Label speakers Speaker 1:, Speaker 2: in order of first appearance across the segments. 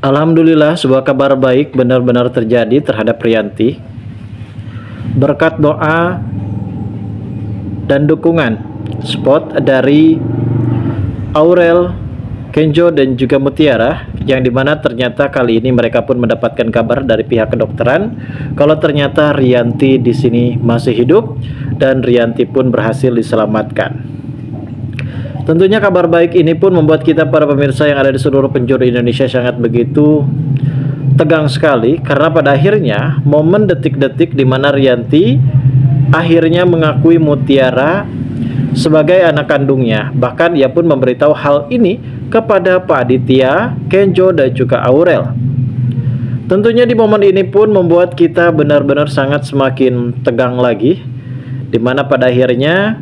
Speaker 1: Alhamdulillah, sebuah kabar baik benar-benar terjadi terhadap Rianti. Berkat doa dan dukungan support dari Aurel, Kenjo, dan juga Mutiara, yang dimana ternyata kali ini mereka pun mendapatkan kabar dari pihak kedokteran kalau ternyata Rianti di sini masih hidup dan Rianti pun berhasil diselamatkan. Tentunya kabar baik ini pun membuat kita para pemirsa yang ada di seluruh penjuru Indonesia sangat begitu tegang sekali, karena pada akhirnya momen detik-detik di mana Rianti akhirnya mengakui Mutiara sebagai anak kandungnya. Bahkan ia pun memberitahu hal ini kepada Pak Aditya, Kenjo, dan juga Aurel. Tentunya di momen ini pun membuat kita benar-benar sangat semakin tegang lagi, di mana pada akhirnya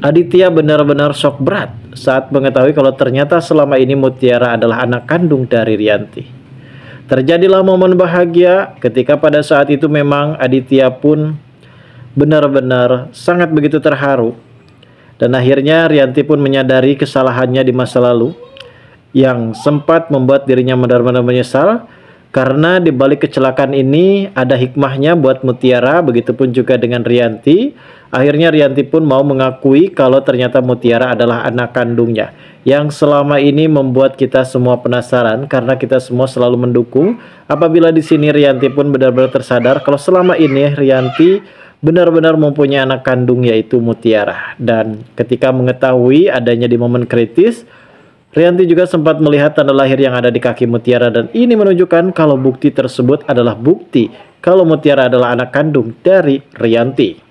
Speaker 1: Aditya benar-benar shock berat saat mengetahui kalau ternyata selama ini Mutiara adalah anak kandung dari Rianti. Terjadilah momen bahagia ketika pada saat itu memang Aditya pun benar-benar sangat begitu terharu. Dan akhirnya Rianti pun menyadari kesalahannya di masa lalu yang sempat membuat dirinya benar-benar menyesal, karena di balik kecelakaan ini ada hikmahnya buat Mutiara, begitupun juga dengan Rianti. Akhirnya Rianti pun mau mengakui kalau ternyata Mutiara adalah anak kandungnya, yang selama ini membuat kita semua penasaran, karena kita semua selalu mendukung apabila di sini Rianti pun benar-benar tersadar kalau selama ini Rianti benar-benar mempunyai anak kandung, yaitu Mutiara. Dan ketika mengetahui adanya di momen kritis, Rianti juga sempat melihat tanda lahir yang ada di kaki Mutiara, dan ini menunjukkan kalau bukti tersebut adalah bukti kalau Mutiara adalah anak kandung dari Rianti.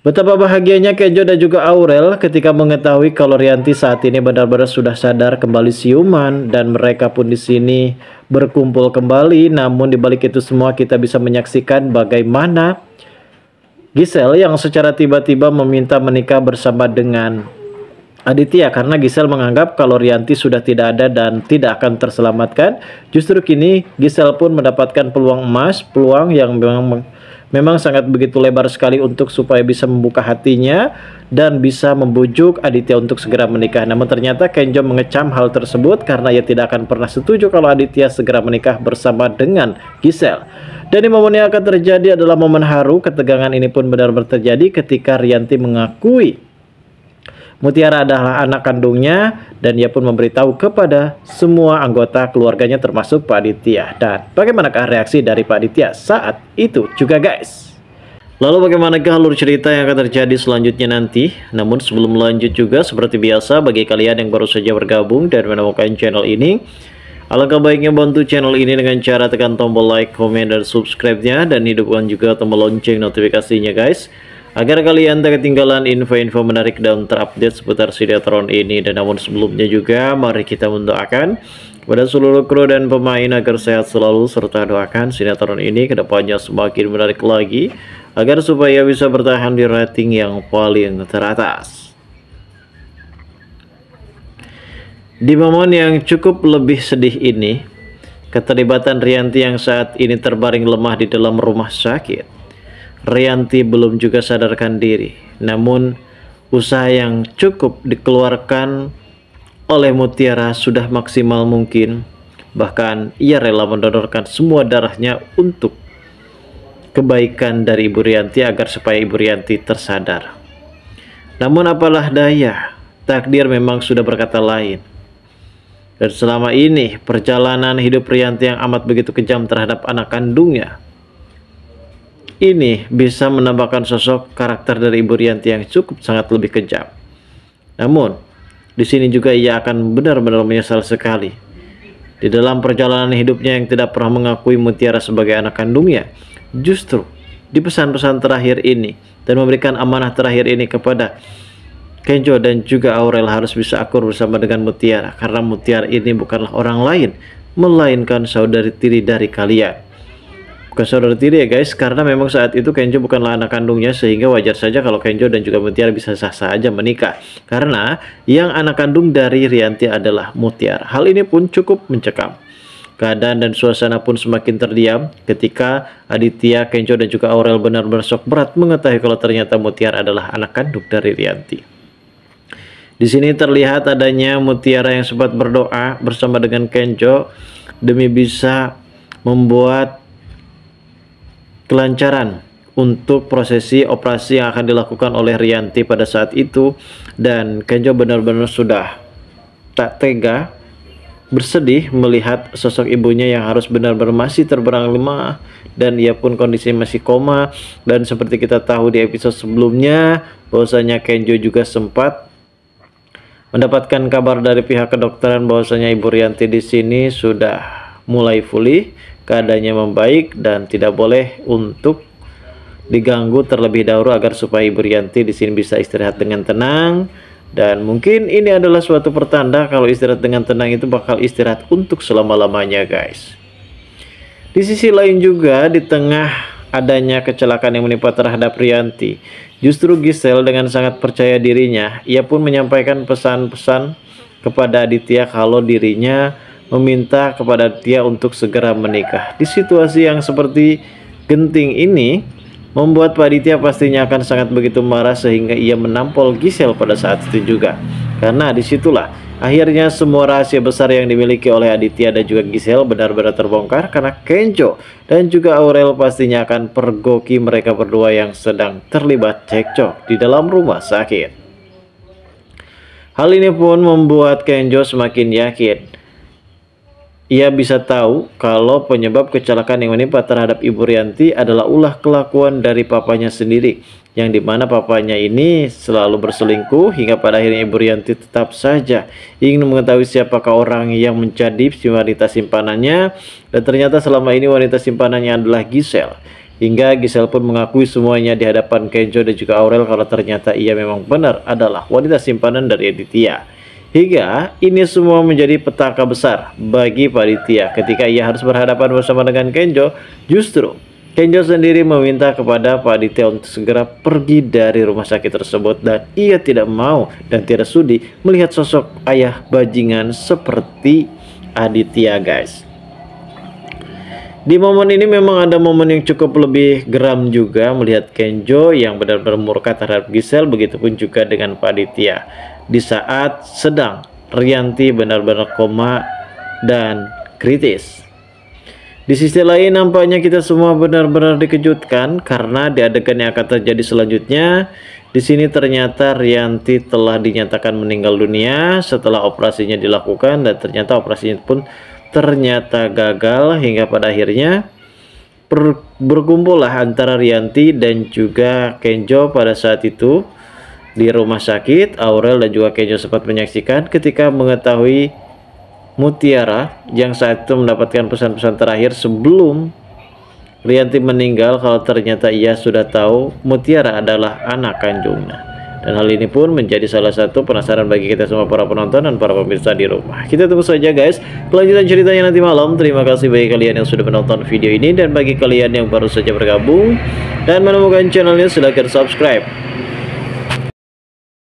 Speaker 1: Betapa bahagianya Kenjo dan juga Aurel ketika mengetahui kalau Rianti saat ini benar-benar sudah sadar, kembali siuman, dan mereka pun di sini berkumpul kembali. Namun di balik itu semua kita bisa menyaksikan bagaimana Giselle yang secara tiba-tiba meminta menikah bersama dengan Aditya, karena Giselle menganggap kalau Rianti sudah tidak ada dan tidak akan terselamatkan. Justru kini Giselle pun mendapatkan peluang emas, peluang yang memang sangat begitu lebar sekali untuk supaya bisa membuka hatinya dan bisa membujuk Aditya untuk segera menikah. Namun ternyata Kenjo mengecam hal tersebut karena ia tidak akan pernah setuju kalau Aditya segera menikah bersama dengan Giselle. Dan di momen yang akan terjadi adalah momen haru. Ketegangan ini pun benar-benar terjadi ketika Rianti mengakui Mutiara adalah anak kandungnya, dan ia pun memberitahu kepada semua anggota keluarganya termasuk Pak Aditya. Dan bagaimanakah reaksi dari Pak Aditya saat itu juga, guys? Lalu bagaimanakah alur cerita yang akan terjadi selanjutnya nanti? Namun sebelum lanjut juga, seperti biasa bagi kalian yang baru saja bergabung dan menemukan channel ini, alangkah baiknya bantu channel ini dengan cara tekan tombol like, komen, dan subscribe-nya, dan hidupkan juga tombol lonceng notifikasinya, guys, agar kalian tak ketinggalan info-info menarik dan terupdate seputar sinetron ini. Dan namun sebelumnya juga, mari kita mendoakan kepada seluruh kru dan pemain agar sehat selalu, serta doakan sinetron ini kedepannya semakin menarik lagi, agar supaya bisa bertahan di rating yang paling teratas. Di momen yang cukup lebih sedih ini, keterlibatan Rianti yang saat ini terbaring lemah di dalam rumah sakit. Rianti belum juga sadarkan diri, namun usaha yang cukup dikeluarkan oleh Mutiara sudah maksimal mungkin. Bahkan ia rela mendonorkan semua darahnya untuk kebaikan dari Ibu Rianti, agar supaya Ibu Rianti tersadar. Namun apalah daya, takdir memang sudah berkata lain. Dan selama ini perjalanan hidup Rianti yang amat begitu kejam terhadap anak kandungnya ini bisa menambahkan sosok karakter dari Ibu Rianti yang cukup sangat lebih kejam. Namun di sini juga ia akan benar-benar menyesal sekali di dalam perjalanan hidupnya yang tidak pernah mengakui Mutiara sebagai anak kandungnya. Justru di pesan-pesan terakhir ini dan memberikan amanah terakhir ini kepada Kenjo dan juga Aurel harus bisa akur bersama dengan Mutiara, karena Mutiara ini bukanlah orang lain melainkan saudari tiri dari kalian. Bukan saudara tiri ya, guys, karena memang saat itu Kenjo bukanlah anak kandungnya, sehingga wajar saja kalau Kenjo dan juga Mutiara bisa sah-sah aja menikah, karena yang anak kandung dari Rianti adalah Mutiara. Hal ini pun cukup mencekam. Keadaan dan suasana pun semakin terdiam ketika Aditya, Kenjo, dan juga Aurel benar-benar shock berat mengetahui kalau ternyata Mutiara adalah anak kandung dari Rianti. Di sini terlihat adanya Mutiara yang sempat berdoa bersama dengan Kenjo demi bisa membuat kelancaran untuk prosesi operasi yang akan dilakukan oleh Rianti pada saat itu. Dan Kenjo benar-benar sudah tak tega, bersedih melihat sosok ibunya yang harus benar-benar masih terberang lemah, dan ia pun kondisinya masih koma. Dan seperti kita tahu di episode sebelumnya, bahwasanya Kenjo juga sempat mendapatkan kabar dari pihak kedokteran bahwasanya Ibu Rianti di sini sudah mulai pulih, keadaannya membaik dan tidak boleh untuk diganggu terlebih dahulu agar supaya Ibu Rianti di sini bisa istirahat dengan tenang. Dan mungkin ini adalah suatu pertanda kalau istirahat dengan tenang itu bakal istirahat untuk selama-lamanya, guys. Di sisi lain juga, di tengah adanya kecelakaan yang menimpa terhadap Rianti, justru Gisel dengan sangat percaya dirinya, ia pun menyampaikan pesan-pesan kepada Aditya kalau dirinya meminta kepada Aditya untuk segera menikah. Di situasi yang seperti genting ini membuat Pak Aditya pastinya akan sangat begitu marah, sehingga ia menampol Gisel pada saat itu juga. Karena disitulah akhirnya semua rahasia besar yang dimiliki oleh Aditya dan juga Gisel benar-benar terbongkar, karena Kenjo dan juga Aurel pastinya akan pergoki mereka berdua yang sedang terlibat cekcok di dalam rumah sakit. Hal ini pun membuat Kenjo semakin yakin. Ia bisa tahu kalau penyebab kecelakaan yang menimpa terhadap Ibu Rianti adalah ulah kelakuan dari papanya sendiri, yang dimana papanya ini selalu berselingkuh, hingga pada akhirnya Ibu Rianti tetap saja ingin mengetahui siapakah orang yang menjadi wanita simpanannya. Dan ternyata selama ini wanita simpanannya adalah Gisel, hingga Gisel pun mengakui semuanya di hadapan Kenjo dan juga Aurel kalau ternyata ia memang benar adalah wanita simpanan dari Aditya. Hingga ini semua menjadi petaka besar bagi Pak Aditya ketika ia harus berhadapan bersama dengan Kenjo. Justru Kenjo sendiri meminta kepada Pak Aditya untuk segera pergi dari rumah sakit tersebut, dan ia tidak mau dan tidak sudi melihat sosok ayah bajingan seperti Aditya, guys. Di momen ini memang ada momen yang cukup lebih geram juga, melihat Kenjo yang benar-benar murka terhadap Gisel, begitupun juga dengan Pak Aditya di saat sedang Rianti benar-benar koma dan kritis. Di sisi lain nampaknya kita semua benar-benar dikejutkan karena di adegan yang akan terjadi selanjutnya, di sini ternyata Rianti telah dinyatakan meninggal dunia setelah operasinya dilakukan, dan ternyata operasinya pun ternyata gagal, hingga pada akhirnya berkumpullah antara Rianti dan juga Kenjo pada saat itu di rumah sakit. Aurel dan juga Kenjo sempat menyaksikan ketika mengetahui Mutiara yang saat itu mendapatkan pesan-pesan terakhir sebelum Rianti meninggal, kalau ternyata ia sudah tahu Mutiara adalah anak kandungnya. Dan hal ini pun menjadi salah satu penasaran bagi kita semua para penonton dan para pemirsa di rumah. Kita tunggu saja, guys, kelanjutan ceritanya nanti malam. Terima kasih bagi kalian yang sudah menonton video ini, dan bagi kalian yang baru saja bergabung dan menemukan channelnya, silahkan subscribe